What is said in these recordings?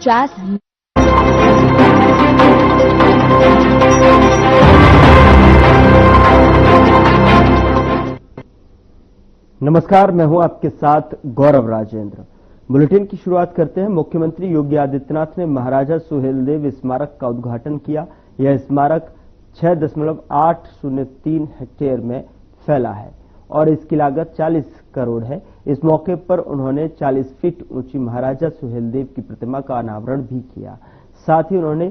jazz. नमस्कार, मैं हूं आपके साथ गौरव राजेंद्र। बुलेटिन की शुरुआत करते हैं। मुख्यमंत्री योगी आदित्यनाथ ने महाराजा सुहेलदेव स्मारक का उद्घाटन किया। यह स्मारक 6.803 हेक्टेयर में फैला है और इसकी लागत 40 करोड़ है। इस मौके पर उन्होंने 40 फीट ऊंची महाराजा सुहेलदेव की प्रतिमा का अनावरण भी किया। साथ ही उन्होंने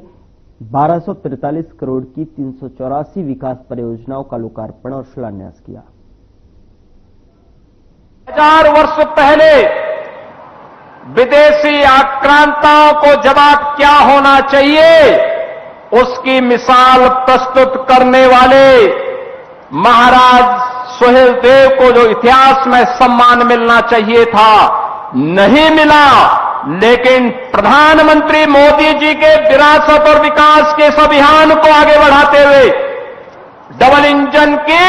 1243 करोड़ की 384 विकास परियोजनाओं का लोकार्पण और शिलान्यास किया। 1000 वर्ष पहले विदेशी आक्रांताओं को जवाब क्या होना चाहिए, उसकी मिसाल प्रस्तुत करने वाले महाराज सुहेलदेव को जो इतिहास में सम्मान मिलना चाहिए था, नहीं मिला। लेकिन प्रधानमंत्री मोदी जी के विरासत और विकास के इस अभियान को आगे बढ़ाते हुए डबल इंजन की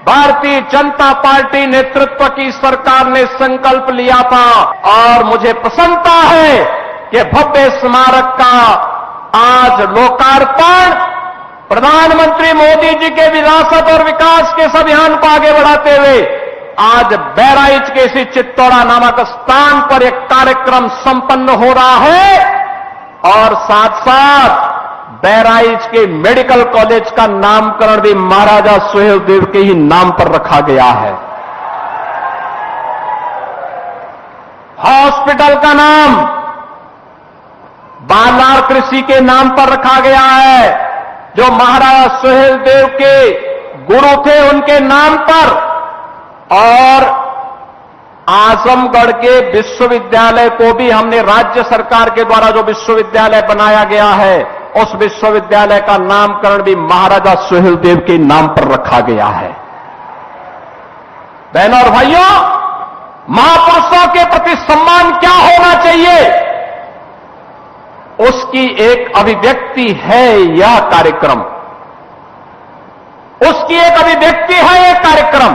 भारतीय जनता पार्टी नेतृत्व की सरकार ने संकल्प लिया था और मुझे प्रसन्नता है कि भव्य स्मारक का आज लोकार्पण प्रधानमंत्री मोदी जी के विरासत और विकास के इस अभियान को आगे बढ़ाते हुए आज बहराइच के इसी चित्तौड़ा नामक स्थान पर एक कार्यक्रम संपन्न हो रहा है और साथ साथ बहराइच के मेडिकल कॉलेज का नामकरण भी महाराजा सुहेलदेव के ही नाम पर रखा गया है। हॉस्पिटल का नाम बालार कृषि के नाम पर रखा गया है, जो महाराजा सुहेलदेव के गुरु थे उनके नाम पर। और आजमगढ़ के विश्वविद्यालय को भी हमने राज्य सरकार के द्वारा जो विश्वविद्यालय बनाया गया है, उस विश्वविद्यालय का नामकरण भी महाराजा सुहेलदेव के नाम पर रखा गया है। बहनों और भाइयों, महापुरुषों के प्रति सम्मान क्या होना चाहिए, उसकी एक अभिव्यक्ति है यह कार्यक्रम। उसकी एक अभिव्यक्ति है यह कार्यक्रम।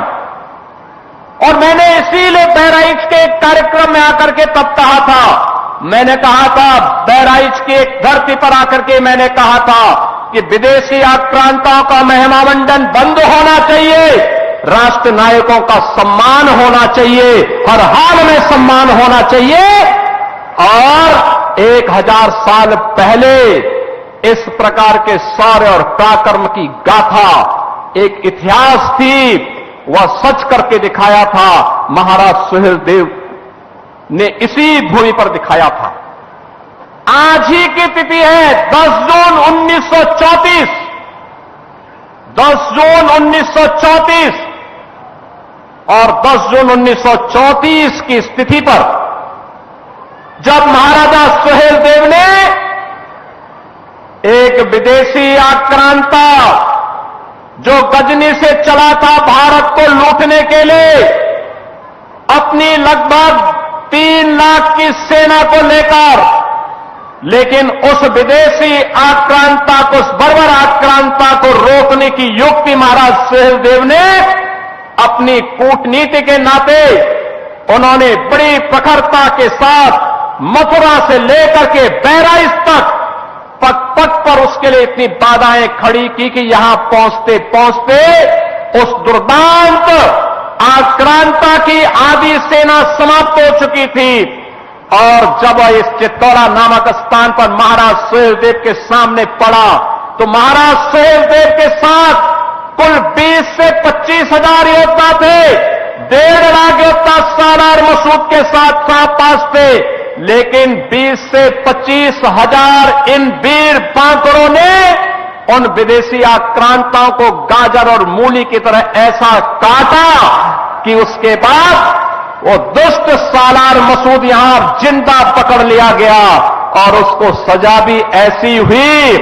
और मैंने इसीलिए बहराइच के एक कार्यक्रम में आकर के तब कहा था, मैंने कहा था बहराइच की एक धरती पर आकर के मैंने कहा था कि विदेशी आक्रांताओं का महिमामंडन बंद होना चाहिए, राष्ट्र नायकों का सम्मान होना चाहिए, हर हाल में सम्मान होना चाहिए। और 1000 साल पहले इस प्रकार के शौर्य और पराक्रम की गाथा एक इतिहास थी, वह सच करके दिखाया था। महाराज सुहेलदेव ने इसी भूमि पर दिखाया था। आज ही की तिथि है 10 जून 1934। 10 जून 1934 और 10 जून 1934 की स्थिति पर जब महाराजा सुहेलदेव ने एक विदेशी आक्रांता जो गजनी से चला था भारत को लूटने के लिए, अपनी लगभग 3 लाख की सेना को लेकर, लेकिन उस विदेशी आक्रांता को, उस बर्बर आक्रांता को रोकने की युक्ति महाराज सुहेलदेव ने अपनी कूटनीति के नाते उन्होंने बड़ी प्रखरता के साथ मथुरा से लेकर के बहराइच तक पग पग पर उसके लिए इतनी बाधाएं खड़ी की कि यहां पहुंचते पहुंचते उस दुर्दांत आक्रांता की आधी सेना समाप्त हो चुकी थी। और जब इस चित्तौड़ा नामक स्थान पर महाराज सुहेलदेव के सामने पड़ा तो महाराज सुहेलदेव के साथ कुल 20 से 25 हजार योद्धा थे। 1.5 लाख योद्धा सालार मसूद के साथ पास थे, लेकिन 20 से 25 हजार इन वीर बांकुरों ने उन विदेशी आक्रांताओं को गाजर और मूली की तरह ऐसा काटा कि उसके बाद वो दुष्ट सालार मसूद यहां जिंदा पकड़ लिया गया और उसको सजा भी ऐसी हुई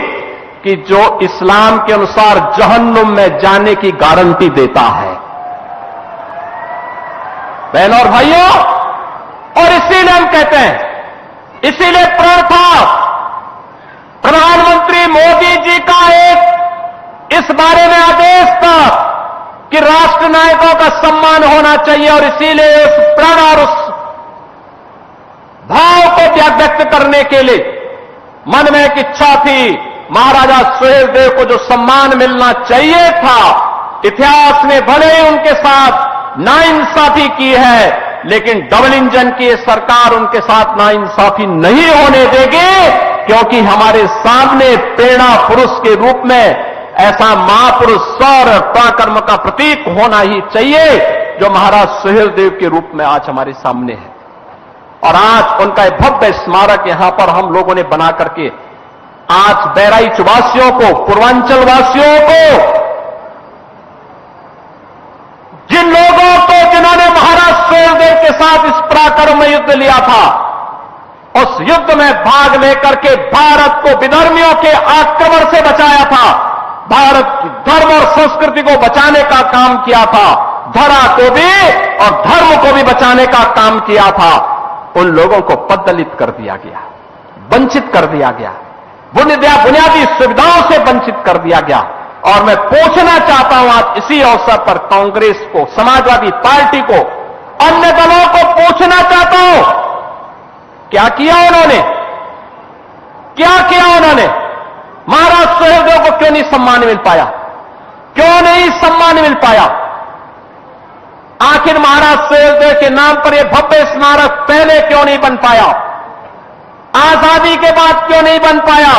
कि जो इस्लाम के अनुसार जहन्नुम में जाने की गारंटी देता है। बहनों और भाइयों, और इसीलिए हम कहते हैं, इसीलिए प्रण था प्रधानमंत्री मोदी जी का एक इस बारे में आदेश था कि राष्ट्र नायकों का सम्मान होना चाहिए। और इसीलिए उस प्रण और उस भाव को व्यक्त करने के लिए मन में एक इच्छा थी। महाराजा सुहेलदेव को जो सम्मान मिलना चाहिए था, इतिहास ने भले ही उनके साथ नाइंसाफी की है, लेकिन डबल इंजन की ये सरकार उनके साथ नाइंसाफी नहीं होने देगी, क्योंकि हमारे सामने प्रेरणा पुरुष के रूप में ऐसा महापुरुष शौर्य पराक्रम का प्रतीक होना ही चाहिए, जो महाराज सुहेलदेव के रूप में आज हमारे सामने है। और आज उनका एक भव्य स्मारक यहां पर हम लोगों ने बना करके आज बहराइच वासियों को, पूर्वांचल वासियों को, जिन लोगों को जिन्होंने महाराज सुहेलदेव के साथ इस पराक्रम में युद्ध लिया था, उस युद्ध में भाग लेकर के भारत को विधर्मियों के आक्रमण से बचाया था, भारत की धर्म और संस्कृति को बचाने का काम किया था, धरा को भी और धर्म को भी बचाने का काम किया था, उन लोगों को पददलित कर दिया गया, वंचित कर दिया गया, बुनियादी सुविधाओं से वंचित कर दिया गया। और मैं पूछना चाहता हूं आज इसी अवसर पर कांग्रेस को, समाजवादी पार्टी को, अन्य दलों को पूछना चाहता हूं, क्या किया उन्होंने? क्या किया उन्होंने? महाराज सुहेलदेव को क्यों नहीं सम्मान मिल पाया? क्यों नहीं सम्मान मिल पाया? आखिर महाराज सुहेलदेव के नाम पर यह भव्य स्मारक पहले क्यों नहीं बन पाया? आजादी के बाद क्यों नहीं बन पाया?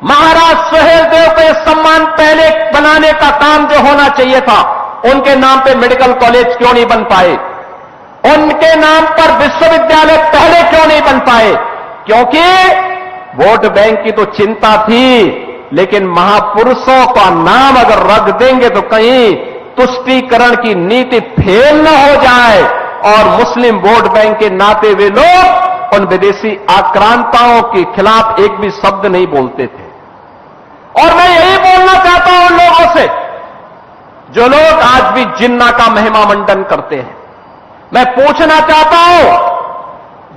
महाराज सुहेलदेव को यह सम्मान पहले बनाने का काम जो होना चाहिए था, उनके नाम पे मेडिकल कॉलेज क्यों नहीं बन पाए? उनके नाम पर विश्वविद्यालय पहले क्यों नहीं बन पाए? क्योंकि वोट बैंक की तो चिंता थी, लेकिन महापुरुषों का नाम अगर रख देंगे तो कहीं तुष्टीकरण की नीति फेल न हो जाए और मुस्लिम वोट बैंक के नाते वे लोग उन विदेशी आक्रांताओं के खिलाफ एक भी शब्द नहीं बोलते थे। और मैं यही बोलना चाहता हूं उन लोगों से जो लोग आज भी जिन्ना का महिमा मंडन करते हैं। मैं पूछना चाहता हूं,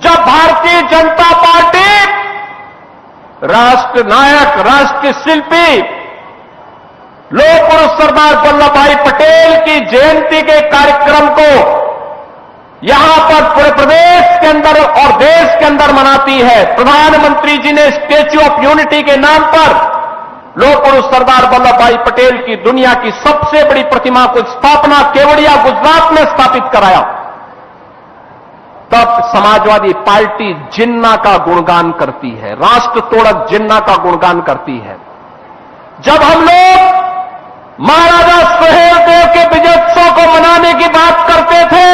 जब भारतीय जनता पार्टी राष्ट्र नायक, राष्ट्र शिल्पी, लोक पुरुष सरदार वल्लभ भाई पटेल की जयंती के कार्यक्रम को यहां पर पूरे प्रदेश के अंदर और देश के अंदर मनाती है, प्रधानमंत्री जी ने स्टैच्यू ऑफ यूनिटी के नाम पर लोक पुरुष सरदार वल्लभ भाई पटेल की दुनिया की सबसे बड़ी प्रतिमा को स्थापना केवड़िया गुजरात में स्थापित कराया, तब समाजवादी पार्टी जिन्ना का गुणगान करती है, राष्ट्र तोड़क जिन्ना का गुणगान करती है। जब हम लोग महाराजा सुहेलदेव के विजयोत्सव को मनाने की बात करते थे,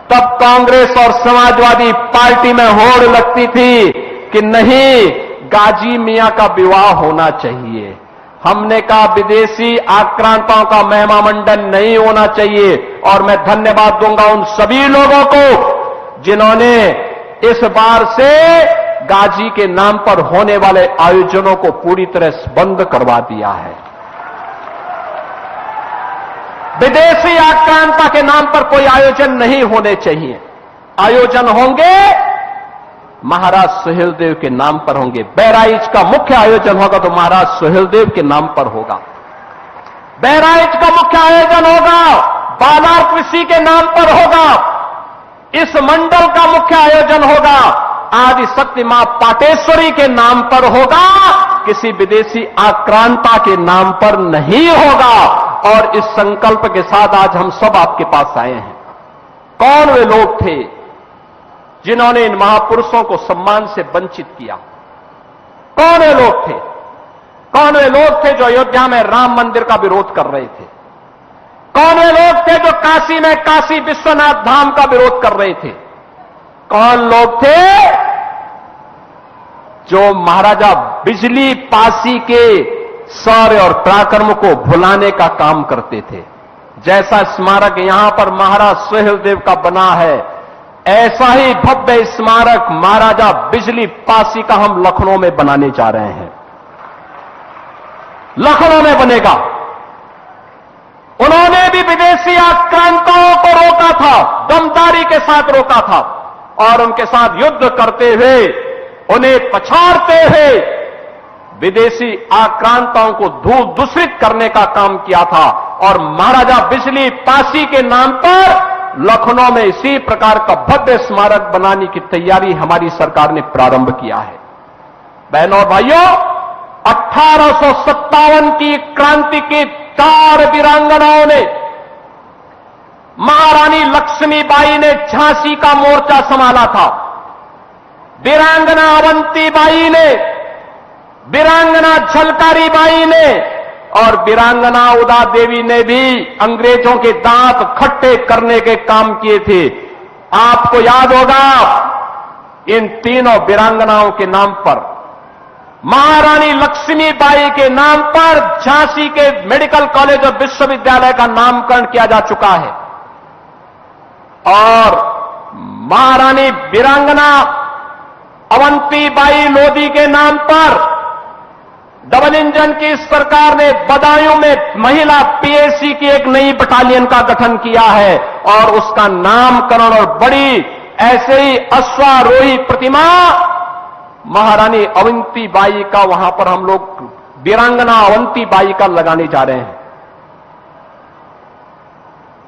तब कांग्रेस और समाजवादी पार्टी में होड़ लगती थी कि नहीं, गाजी मियां का विवाह होना चाहिए। हमने कहा विदेशी आक्रांताओं का महिमा मंडन नहीं होना चाहिए। और मैं धन्यवाद दूंगा उन सभी लोगों को जिन्होंने इस बार से गाजी के नाम पर होने वाले आयोजनों को पूरी तरह बंद करवा दिया है। विदेशी आक्रांता के नाम पर कोई आयोजन नहीं होने चाहिए। आयोजन होंगे महाराज सुहेलदेव के नाम पर होंगे। बहराइच का मुख्य आयोजन होगा तो महाराज सुहेलदेव के नाम पर होगा। बहराइच का मुख्य आयोजन होगा बालार कृषि के नाम पर होगा। इस मंडल का मुख्य आयोजन होगा आदि शक्ति मां पाटेश्वरी के नाम पर होगा, किसी विदेशी आक्रांता के नाम पर नहीं होगा। और इस संकल्प के साथ आज हम सब आपके पास आए हैं। कौन वे लोग थे जिन्होंने इन महापुरुषों को सम्मान से वंचित किया? कौन वे लोग थे? कौन वे लोग थे जो अयोध्या में राम मंदिर का विरोध कर रहे थे? कौन वे लोग थे जो काशी में काशी विश्वनाथ धाम का विरोध कर रहे थे? कौन लोग थे जो महाराजा बिजली पासी के शौर्य और पराक्रम को भुलाने का काम करते थे? जैसा स्मारक यहां पर महाराज सुहेलदेव का बना है, ऐसा ही भव्य स्मारक महाराजा बिजली पासी का हम लखनऊ में बनाने जा रहे हैं। लखनऊ में बनेगा। उन्होंने भी विदेशी आक्रांताओं को रोका था, दमदारी के साथ रोका था और उनके साथ युद्ध करते हुए, उन्हें पछाड़ते हुए विदेशी आक्रांताओं को दूषित करने का काम किया था। और महाराजा बिजली पासी के नाम पर लखनऊ में इसी प्रकार का भव्य स्मारक बनाने की तैयारी हमारी सरकार ने प्रारंभ किया है। बहनों और भाइयों, 1857 की क्रांति की 4 वीरांगनाओं ने, महारानी लक्ष्मीबाई ने झांसी का मोर्चा संभाला था, वीरांगना अवंतीबाई ने, वीरांगना झलकारी बाई ने और वीरांगना उदा देवी ने भी अंग्रेजों के दांत खट्टे करने के काम किए थे। आपको याद होगा, इन तीनों वीरांगनाओं के नाम पर, महारानी लक्ष्मीबाई के नाम पर झांसी के मेडिकल कॉलेज और विश्वविद्यालय का नामकरण किया जा चुका है और महारानी वीरांगना अवंतीबाई लोधी के नाम पर डबल इंजन की सरकार ने बदायूं में महिला पीएसी की एक नई बटालियन का गठन किया है और उसका नामकरण और बड़ी ऐसे ही अश्वारोही प्रतिमा महारानी अवंतीबाई का वहां पर हम लोग वीरांगना अवंतीबाई का लगाने जा रहे हैं।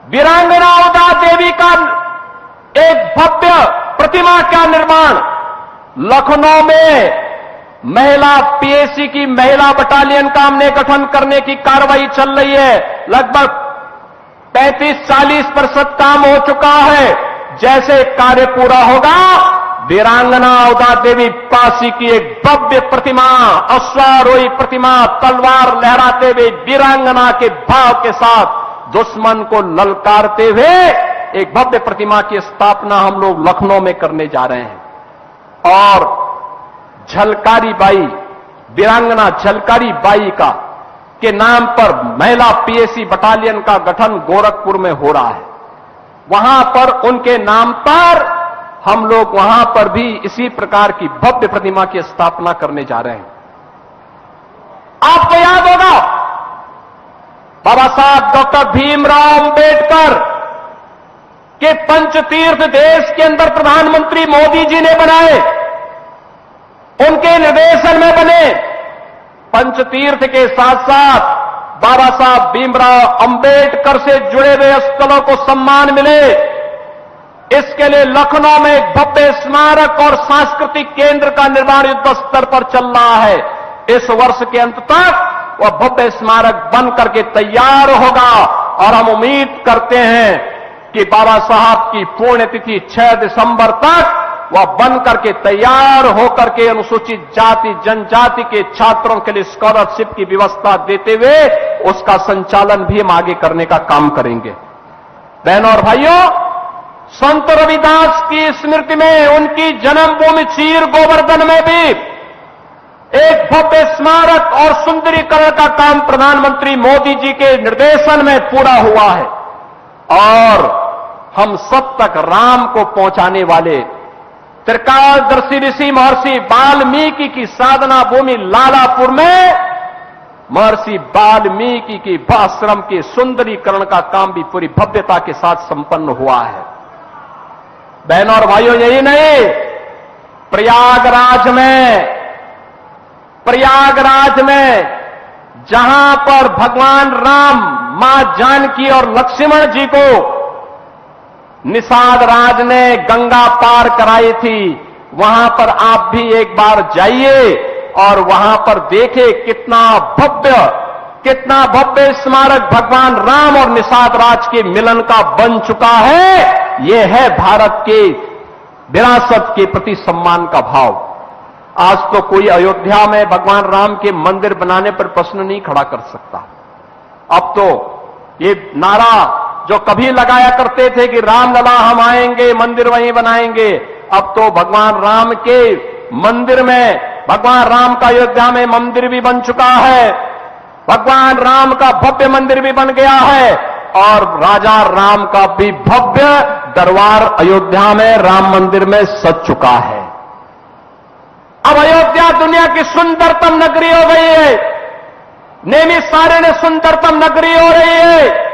वीरांगना उदा देवी का एक भव्य प्रतिमा का निर्माण लखनऊ में महिला पीएसी की महिला बटालियन का हमने गठन करने की कार्रवाई चल रही है। लगभग 35-40% काम हो चुका है। जैसे कार्य पूरा होगा, वीरांगना उदा देवी पासी की एक भव्य प्रतिमा, अश्वारोही प्रतिमा, तलवार लहराते हुए वीरांगना के भाव के साथ दुश्मन को ललकारते हुए एक भव्य प्रतिमा की स्थापना हम लोग लखनऊ में करने जा रहे हैं। और झलकारी बाई, वीरांगना झलकारी बाई का के नाम पर महिला पीएसी बटालियन का गठन गोरखपुर में हो रहा है। वहां पर उनके नाम पर हम लोग वहां पर भी इसी प्रकार की भव्य प्रतिमा की स्थापना करने जा रहे हैं। आपको याद होगा, बाबा साहब डॉक्टर भीमराव अंबेडकर के पंचतीर्थ देश के अंदर प्रधानमंत्री मोदी जी ने बनाए, उनके निर्देशन में बने। पंचतीर्थ के साथ साथ बाबा साहब भीमराव अंबेडकर से जुड़े हुए स्थलों को सम्मान मिले। इसके लिए लखनऊ में एक भव्य स्मारक और सांस्कृतिक केंद्र का निर्माण युद्ध स्तर पर चल रहा है। इस वर्ष के अंत तक वह भव्य स्मारक बन करके तैयार होगा और हम उम्मीद करते हैं कि बाबा साहब की पुण्यतिथि 6 दिसंबर तक वह बन करके तैयार होकर के अनुसूचित जाति जनजाति के छात्रों के लिए स्कॉलरशिप की व्यवस्था देते हुए उसका संचालन भी हम आगे करने का काम करेंगे। बहनों और भाइयों, संत रविदास की स्मृति में उनकी जन्मभूमि चीर गोवर्धन में भी एक भव्य स्मारक और सुंदरीकरण का काम प्रधानमंत्री मोदी जी के निर्देशन में पूरा हुआ है और हम सब तक राम को पहुंचाने वाले त्रिकालदर्शी ऋषि महर्षि वाल्मीकि की साधना भूमि लालापुर में महर्षि वाल्मीकि की आश्रम के सुंदरीकरण का काम भी पूरी भव्यता के साथ संपन्न हुआ है। बहनों और भाइयों, यही नहीं, प्रयागराज में जहां पर भगवान राम, मां जानकी और लक्ष्मण जी को निषाद राज ने गंगा पार कराई थी, वहां पर आप भी एक बार जाइए और वहां पर देखे कितना भव्य स्मारक भगवान राम और निषाद राज के मिलन का बन चुका है। यह है भारत के विरासत के प्रति सम्मान का भाव। आज तो कोई अयोध्या में भगवान राम के मंदिर बनाने पर प्रश्न नहीं खड़ा कर सकता। अब तो ये नारा जो कभी लगाया करते थे कि रामलला हम आएंगे, मंदिर वहीं बनाएंगे, अब तो भगवान राम के मंदिर में, भगवान राम का अयोध्या में मंदिर भी बन चुका है, भगवान राम का भव्य मंदिर भी बन गया है और राजा राम का भी भव्य दरबार अयोध्या में राम मंदिर में सज चुका है। अब अयोध्या दुनिया की सुंदरतम नगरी हो गई है, नैमिषारण्य सुंदरतम नगरी हो रही है।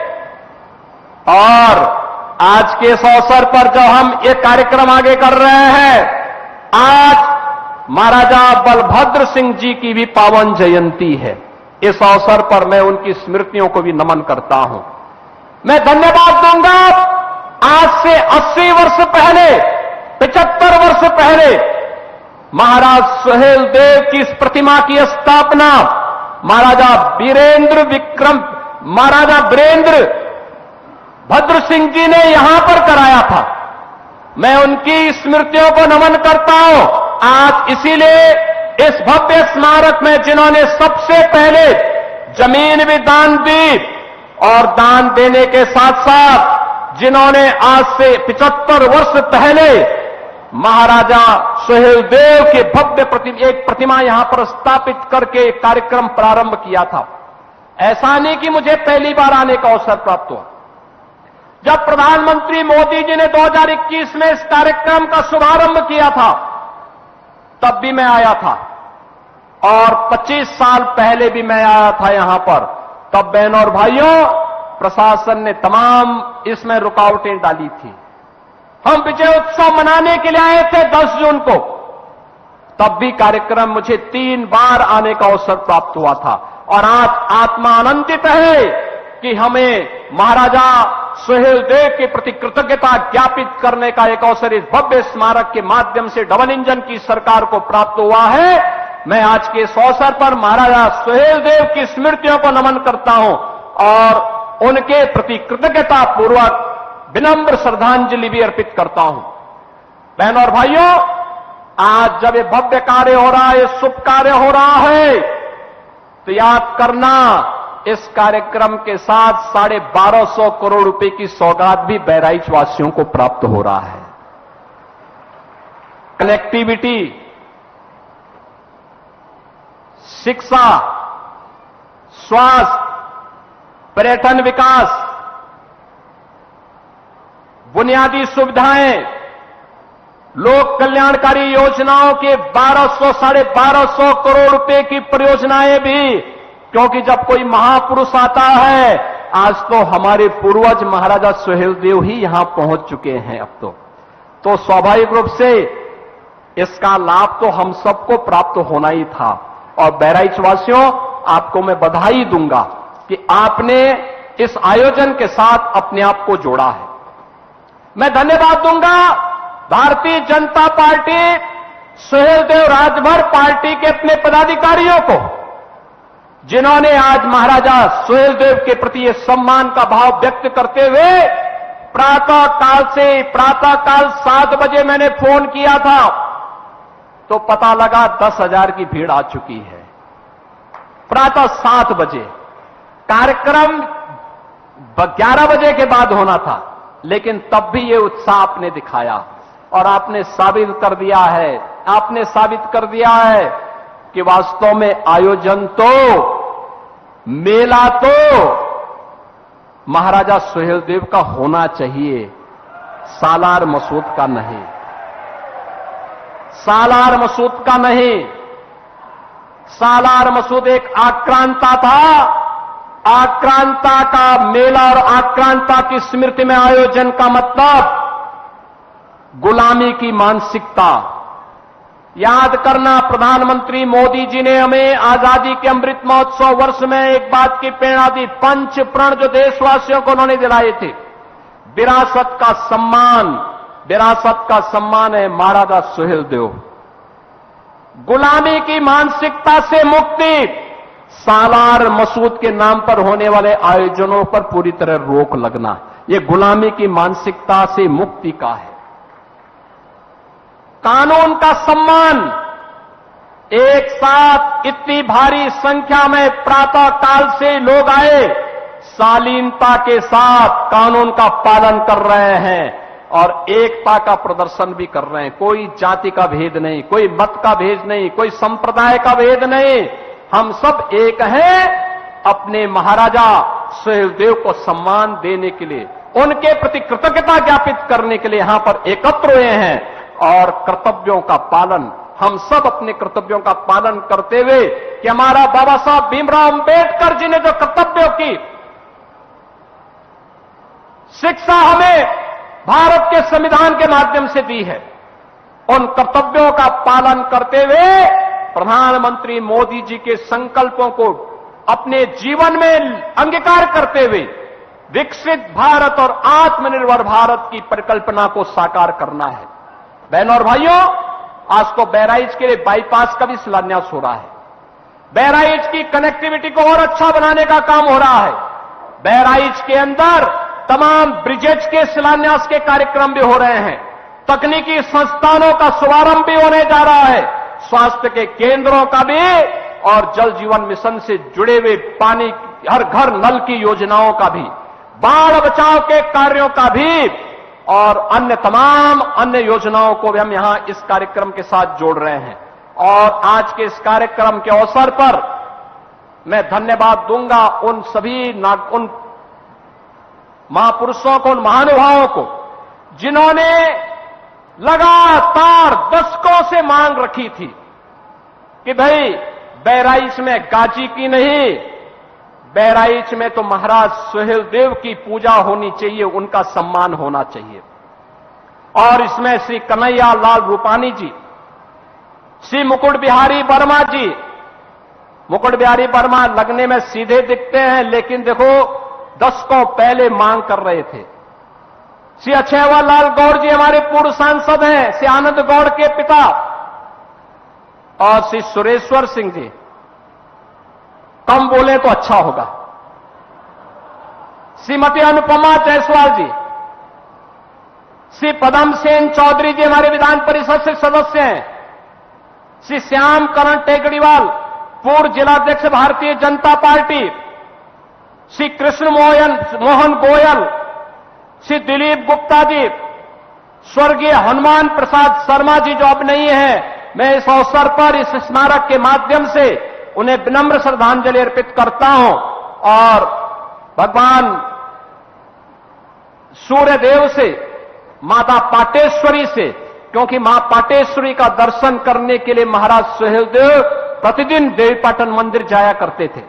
और आज के इस अवसर पर जो हम ये कार्यक्रम आगे कर रहे हैं, आज महाराजा बलभद्र सिंह जी की भी पावन जयंती है। इस अवसर पर मैं उनकी स्मृतियों को भी नमन करता हूं। मैं धन्यवाद दूंगा आज से 80 वर्ष पहले, 75 वर्ष पहले महाराज सुहेलदेव की इस प्रतिमा की स्थापना महाराजा वीरेंद्र भद्र सिंह जी ने यहां पर कराया था। मैं उनकी स्मृतियों को नमन करता हूं। आज इसीलिए इस भव्य स्मारक में जिन्होंने सबसे पहले जमीन भी दान दी और दान देने के साथ साथ जिन्होंने आज से 75 वर्ष पहले महाराजा सुहेलदेव के भव्य एक प्रतिमा यहां पर स्थापित करके कार्यक्रम प्रारंभ किया था। ऐसा नहीं कि मुझे पहली बार आने का अवसर प्राप्त हुआ। जब प्रधानमंत्री मोदी जी ने 2021 में इस कार्यक्रम का शुभारंभ किया था तब भी मैं आया था और 25 साल पहले भी मैं आया था यहां पर। तब बहनों और भाइयों, प्रशासन ने तमाम इसमें रुकावटें डाली थी। हम विजय उत्सव मनाने के लिए आए थे 10 जून को, तब भी कार्यक्रम मुझे 3 बार आने का अवसर प्राप्त हुआ था। और आज आत्मा आनंदित है कि हमें महाराजा सुहेलदेव के प्रति कृतज्ञता ज्ञापित करने का एक अवसर इस भव्य स्मारक के माध्यम से डबल इंजन की सरकार को प्राप्त हुआ है। मैं आज के इस अवसर पर महाराजा सुहेलदेव की स्मृतियों को नमन करता हूं और उनके प्रति कृतज्ञता पूर्वक विनम्र श्रद्धांजलि भी अर्पित करता हूं। बहनों और भाइयों, आज जब ये भव्य कार्य हो रहा है, ये शुभ कार्य हो रहा है, तो याद करना इस कार्यक्रम के साथ 1250 करोड़ रुपए की सौगात भी बहराइच वासियों को प्राप्त हो रहा है। कनेक्टिविटी, शिक्षा, स्वास्थ्य, पर्यटन विकास, बुनियादी सुविधाएं, लोक कल्याणकारी योजनाओं के 1200-1250 करोड़ रुपए की परियोजनाएं भी, क्योंकि जब कोई महापुरुष आता है, आज तो हमारे पूर्वज महाराजा सुहेलदेव ही यहां पहुंच चुके हैं अब तो स्वाभाविक रूप से इसका लाभ तो हम सबको प्राप्त होना ही था। और बहराइच वासियों, आपको मैं बधाई दूंगा कि आपने इस आयोजन के साथ अपने आप को जोड़ा है। मैं धन्यवाद दूंगा भारतीय जनता पार्टी, सुहेलदेव राजभर पार्टी के अपने पदाधिकारियों को, जिन्होंने आज महाराजा सुहेलदेव के प्रति ये सम्मान का भाव व्यक्त करते हुए प्रातःकाल 7 बजे मैंने फोन किया था तो पता लगा 10,000 की भीड़ आ चुकी है। प्रातः 7 बजे कार्यक्रम 11 बजे के बाद होना था, लेकिन तब भी ये उत्साह आपने दिखाया और आपने साबित कर दिया है कि वास्तव में आयोजन तो, मेला तो महाराजा सुहेलदेव का होना चाहिए, सालार मसूद का नहीं। सालार मसूद का नहीं। सालार मसूद एक आक्रांता था। आक्रांता का मेला और आक्रांता की स्मृति में आयोजन का मतलब गुलामी की मानसिकता। याद करना, प्रधानमंत्री मोदी जी ने हमें आजादी के अमृत महोत्सव वर्ष में एक बात की प्रेरणा दी, 5 प्रण जो देशवासियों को उन्होंने दिलाए थे। विरासत का सम्मान है महाराजा सुहेलदेव। गुलामी की मानसिकता से मुक्ति, सालार मसूद के नाम पर होने वाले आयोजनों पर पूरी तरह रोक लगना, यह गुलामी की मानसिकता से मुक्ति का है। कानून का सम्मान, एक साथ इतनी भारी संख्या में प्रातः काल से लोग आए, शालीनता के साथ कानून का पालन कर रहे हैं और एकता का प्रदर्शन भी कर रहे हैं। कोई जाति का भेद नहीं, कोई मत का भेद नहीं, कोई संप्रदाय का भेद नहीं, हम सब एक हैं। अपने महाराजा सुहेलदेव को सम्मान देने के लिए, उनके प्रति कृतज्ञता ज्ञापित करने के लिए यहां पर एकत्र हुए हैं और कर्तव्यों का पालन, हम सब अपने कर्तव्यों का पालन करते हुए कि हमारा बाबा साहब भीमराव अंबेडकर जी ने जो कर्तव्यों की शिक्षा हमें भारत के संविधान के माध्यम से दी है, उन कर्तव्यों का पालन करते हुए प्रधानमंत्री मोदी जी के संकल्पों को अपने जीवन में अंगीकार करते हुए विकसित भारत और आत्मनिर्भर भारत की परिकल्पना को साकार करना है। बहनों और भाइयों, आज तो बहराइच के लिए बाईपास का भी शिलान्यास हो रहा है। बहराइच की कनेक्टिविटी को और अच्छा बनाने का काम हो रहा है। बहराइच के अंदर तमाम ब्रिजेज के शिलान्यास के कार्यक्रम भी हो रहे हैं। तकनीकी संस्थानों का शुभारंभ भी होने जा रहा है। स्वास्थ्य के केंद्रों का भी और जल जीवन मिशन से जुड़े हुए पानी हर घर नल की योजनाओं का भी, बाढ़ बचाव के कार्यों का भी और अन्य तमाम अन्य योजनाओं को भी हम यहां इस कार्यक्रम के साथ जोड़ रहे हैं। और आज के इस कार्यक्रम के अवसर पर मैं धन्यवाद दूंगा उन सभी उन महापुरुषों को, उन महानुभावों को जिन्होंने लगातार दशकों से मांग रखी थी कि भाई बहराइच में गाजी की नहीं, बहराइच में तो महाराज सुहेलदेव की पूजा होनी चाहिए, उनका सम्मान होना चाहिए। और इसमें श्री कन्हैया लाल रूपानी जी, श्री मुकुट बिहारी वर्मा जी, मुकुट बिहारी वर्मा लगने में सीधे दिखते हैं, लेकिन देखो दशकों पहले मांग कर रहे थे। श्री अक्षयवर लाल गौड़ जी हमारे पूर्व सांसद हैं, श्री आनंद गौड़ के पिता, और श्री सुरेश्वर सिंह जी, कम बोले तो अच्छा होगा, श्रीमती अनुपमा जायसवाल जी, श्री पदम सेन चौधरी जी हमारे विधान परिषद से सदस्य हैं, श्री श्याम करण टेकड़ीवाल पूर्व जिलाध्यक्ष भारतीय जनता पार्टी, श्री कृष्ण मोहन गोयल, श्री दिलीप गुप्ता जी, स्वर्गीय हनुमान प्रसाद शर्मा जी जो अब नहीं है, मैं इस अवसर पर इस स्मारक के माध्यम से उन्हें विनम्र श्रद्धांजलि अर्पित करता हूं। और भगवान सूर्यदेव से, माता पाटेश्वरी से, क्योंकि मां पाटेश्वरी का दर्शन करने के लिए महाराज सुहेलदेव प्रतिदिन देवीपाटन मंदिर जाया करते थे।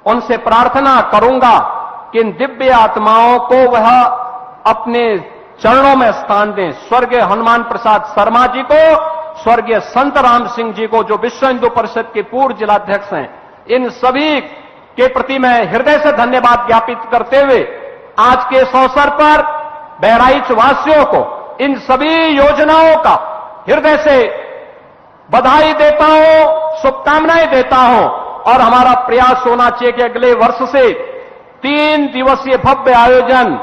उनसे प्रार्थना करूंगा कि इन दिव्य आत्माओं को वह अपने चरणों में स्थान दें। स्वर्गीय हनुमान प्रसाद शर्मा जी को, स्वर्गीय संत राम सिंह जी को जो विश्व हिंदू परिषद के पूर्व जिलाध्यक्ष हैं, इन सभी के प्रति मैं हृदय से धन्यवाद ज्ञापित करते हुए आज के इस अवसर पर बहराइच वासियों को इन सभी योजनाओं का हृदय से बधाई देता हूं, शुभकामनाएं देता हूं। और हमारा प्रयास होना चाहिए कि अगले वर्ष से 3 दिवसीय भव्य आयोजन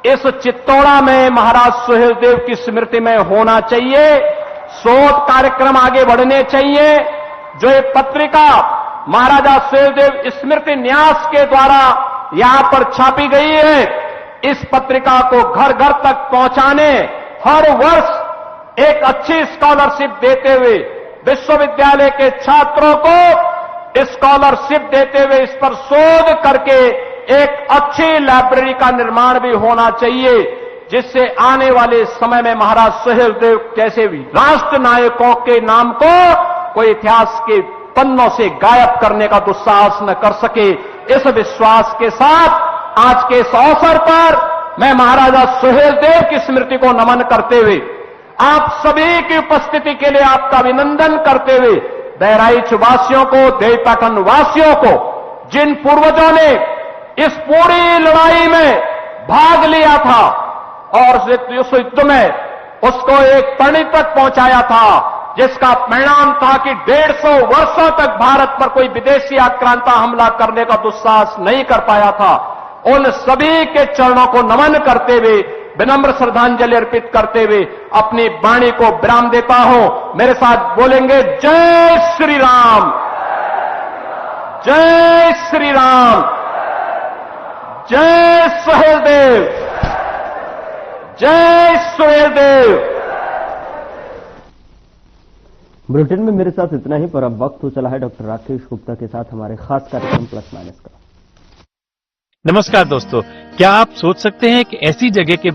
इस चित्तौड़ा में महाराज सुहेलदेव की स्मृति में होना चाहिए। शोध कार्यक्रम आगे बढ़ने चाहिए। जो ये पत्रिका महाराजा सुहेलदेव स्मृति न्यास के द्वारा यहां पर छापी गई है, इस पत्रिका को घर घर तक पहुंचाने, हर वर्ष एक अच्छी स्कॉलरशिप देते हुए विश्वविद्यालय के छात्रों को स्कॉलरशिप देते हुए इस पर शोध करके एक अच्छी लाइब्रेरी का निर्माण भी होना चाहिए, जिससे आने वाले समय में महाराज सुहेलदेव जैसे राष्ट्र नायकों के नाम को कोई इतिहास के पन्नों से गायब करने का दुस्साहस न कर सके। इस विश्वास के साथ आज के इस अवसर पर मैं महाराजा सुहेलदेव की स्मृति को नमन करते हुए आप सभी की उपस्थिति के लिए आपका अभिनंदन करते हुए बहराइच वासियों को, देवीपाटन वासियों को, जिन पूर्वजों ने इस पूरी लड़ाई में भाग लिया था और उस युद्ध में उसको एक परिणति तक पहुंचाया था, जिसका परिणाम था कि 150 वर्षों तक भारत पर कोई विदेशी आक्रांता हमला करने का दुस्साहस नहीं कर पाया था, उन सभी के चरणों को नमन करते हुए, विनम्र श्रद्धांजलि अर्पित करते हुए अपनी वाणी को विराम देता हूं। मेरे साथ बोलेंगे जय श्री राम, जय श्री राम, जय सुहेलदेव, जय सुहेलदेव। बुलेटिन में मेरे साथ इतना ही, पर अब वक्त हो चला है डॉक्टर राकेश गुप्ता के साथ हमारे खास कार्यक्रम प्लस माइनस का। नमस्कार दोस्तों, क्या आप सोच सकते हैं कि ऐसी जगह के